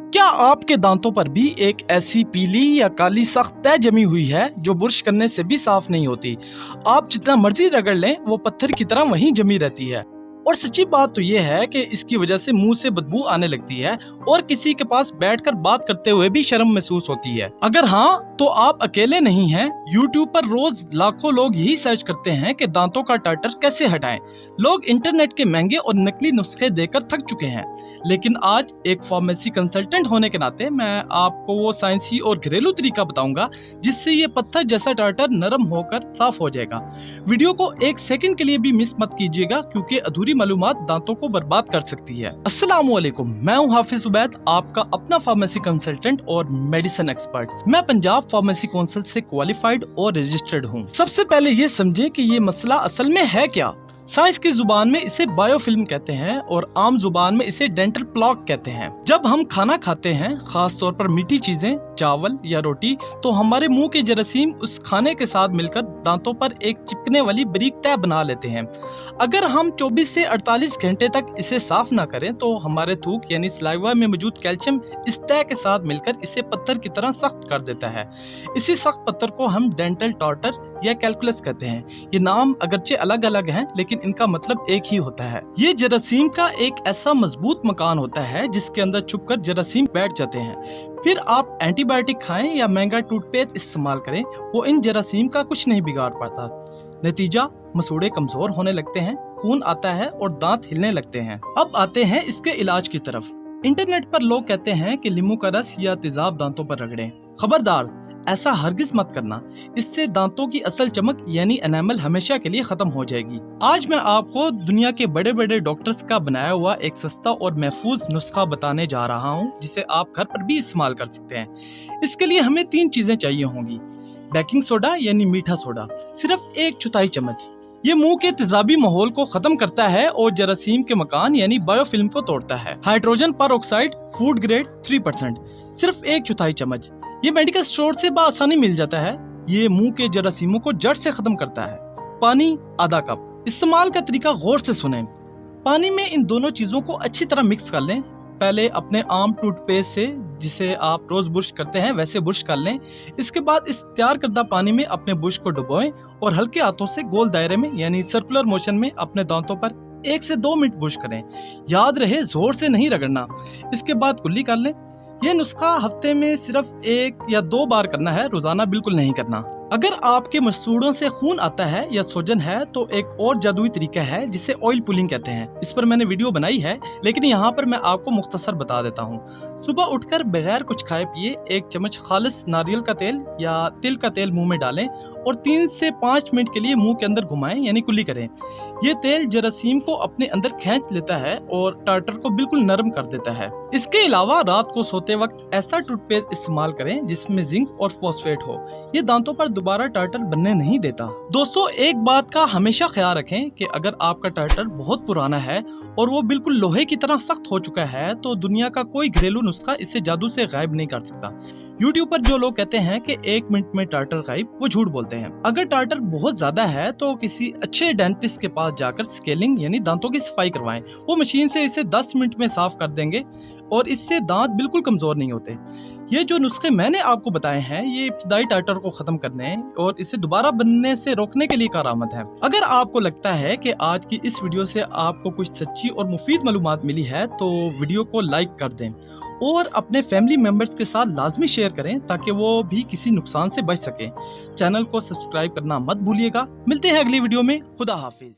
क्या आपके दांतों पर भी एक ऐसी पीली या काली सख्त तह जमी हुई है जो ब्रश करने से भी साफ नहीं होती? आप जितना मर्जी रगड़ लें वो पत्थर की तरह वहीं जमी रहती है। और सच्ची बात तो ये है कि इसकी वजह से मुंह से बदबू आने लगती है और किसी के पास बैठकर बात करते हुए भी शर्म महसूस होती है। अगर हाँ तो आप अकेले नहीं हैं। YouTube पर रोज लाखों लोग यही सर्च करते हैं कि दांतों का टाटर कैसे हटाएं। लोग इंटरनेट के महंगे और नकली नुस्खे देकर थक चुके हैं, लेकिन आज एक फार्मेसी कंसल्टेंट होने के नाते मैं आपको वो साइंसी और घरेलू तरीका बताऊंगा जिससे ये पत्थर जैसा टाटर नरम होकर साफ हो जाएगा। वीडियो को एक सेकंड के लिए भी मिस मत कीजिएगा, क्योंकि अधूरी मालूमात दांतों को बर्बाद कर सकती है। अस्सलाम वालेकुम, मैं हूं हाफिज उबैद, आपका अपना फार्मेसी कंसल्टेंट और मेडिसिन एक्सपर्ट। मैं पंजाब फार्मेसी काउंसिल से क्वालिफाइड और रजिस्टर्ड हूं। सबसे पहले ये समझे कि ये मसला असल में है क्या। साइंस की जुबान में इसे बायोफिल्म कहते हैं और आम जुबान में इसे डेंटल प्लॉक कहते हैं। जब हम खाना खाते हैं, खास तौर पर मीठी चीजें, चावल या रोटी, तो हमारे मुंह के जरासीम उस खाने के साथ मिलकर दांतों पर एक चिपकने वाली बारीक तह बना लेते हैं। अगर हम 24 से 48 घंटे तक इसे साफ ना करें तो हमारे थूक यानी सलाइवा में मौजूद कैल्शियम इस तह के साथ मिलकर इसे पत्थर की तरह सख्त कर देता है। इसी सख्त पत्थर को हम डेंटल टार्टर या कैलकुलस कहते हैं। ये नाम अगरचे अलग अलग हैं, लेकिन इनका मतलब एक ही होता है। ये जरासीम का एक ऐसा मजबूत मकान होता है जिसके अंदर छुपकर जरासीम बैठ जाते हैं। फिर आप एंटीबायोटिक खाएं या महंगा टूथपेस्ट इस्तेमाल करें, वो इन जरासीम का कुछ नहीं बिगाड़ पाता। नतीजा, मसूड़े कमजोर होने लगते हैं, खून आता है और दांत हिलने लगते हैं। अब आते हैं इसके इलाज की तरफ। इंटरनेट पर लोग कहते हैं कि नींबू का रस या तेजाब दांतों पर रगड़ें। खबरदार, ऐसा हरगिज मत करना। इससे दांतों की असल चमक यानी एनामल हमेशा के लिए खत्म हो जाएगी। आज मैं आपको दुनिया के बड़े बड़े डॉक्टर्स का बनाया हुआ एक सस्ता और महफूज नुस्खा बताने जा रहा हूँ, जिसे आप घर पर भी इस्तेमाल कर सकते हैं। इसके लिए हमें 3 चीजें चाहिए होंगी। बेकिंग सोडा यानी मीठा सोडा, सिर्फ 1/4 चम्मच। ये मुंह के तेजाबी माहौल को खत्म करता है और जरासीम के मकान यानी बायोफिल्म को तोड़ता है। हाइड्रोजन परऑक्साइड फूड ग्रेड 3%, सिर्फ 1/4 चम्मच। ये मेडिकल स्टोर से बआसानी मिल जाता है। ये मुंह के जरासीमों को जड़ से खत्म करता है। पानी आधा कप। इस्तेमाल का तरीका गौर से सुनें। पानी में इन दोनों चीजों को अच्छी तरह मिक्स कर लें। पहले अपने आम टूथपेस्ट से, जिसे आप रोज ब्रश करते हैं, वैसे ब्रश कर लें। इसके बाद इस तैयार करदा पानी में अपने ब्रश को डुबोएं और हल्के हाथों से गोल दायरे में यानी सर्कुलर मोशन में अपने दांतों पर 1 से 2 मिनट ब्रश करें। याद रहे, जोर से नहीं रगड़ना। इसके बाद कुल्ली कर लें। यह नुस्खा हफ्ते में सिर्फ 1 या 2 बार करना है, रोजाना बिल्कुल नहीं करना। अगर आपके मसूड़ों से खून आता है या सूजन है तो एक और जादुई तरीका है जिसे ऑयल पुलिंग कहते हैं। इस पर मैंने वीडियो बनाई है, लेकिन यहाँ पर मैं आपको मुख्तसर बता देता हूँ। सुबह उठकर बगैर कुछ खाए पिए 1 चम्मच खालिस नारियल का तेल या तिल का तेल मुंह में डालें और 3 से 5 मिनट के लिए मुंह के अंदर घुमाएं यानी कुल्ली करें। ये तेल जरासीम को अपने अंदर खींच लेता है और टार्टर को बिल्कुल नरम कर देता है। इसके अलावा रात को सोते वक्त ऐसा टूथपेस्ट इस्तेमाल करें जिसमें जिंक और फॉस्फेट हो। ये दांतों पर दोबारा टार्टर बनने नहीं देता। दोस्तों, एक बात का हमेशा ख्याल रखें कि अगर आपका टार्टर बहुत पुराना है और वो बिल्कुल लोहे की तरह सख्त हो चुका है तो दुनिया का कोई घरेलू नुस्खा इसे जादू से गायब नहीं कर सकता। YouTube पर जो लोग कहते हैं कि 1 मिनट में टार्टर गायब, वो झूठ बोलते हैं। अगर टार्टर बहुत ज्यादा है तो किसी अच्छे डेंटिस्ट के पास जाकर स्केलिंग यानी दांतों की सफाई करवाएं। वो मशीन से इसे 10 मिनट में साफ कर देंगे और इससे दांत बिल्कुल कमजोर नहीं होते। ये जो नुस्खे मैंने आपको बताए हैं, ये इब्तदाई टार्टर को खत्म करने और इसे दोबारा बनने से रोकने के लिए कारआमद है। अगर आपको लगता है कि आज की इस वीडियो से आपको कुछ सच्ची और मुफीद मालूमात मिली है तो वीडियो को लाइक कर दें और अपने फैमिली मेंबर्स के साथ लाजमी शेयर करें ताकि वो भी किसी नुकसान से बच सके। चैनल को सब्सक्राइब करना मत भूलिएगा। मिलते हैं अगली वीडियो में। खुदा हाफिज।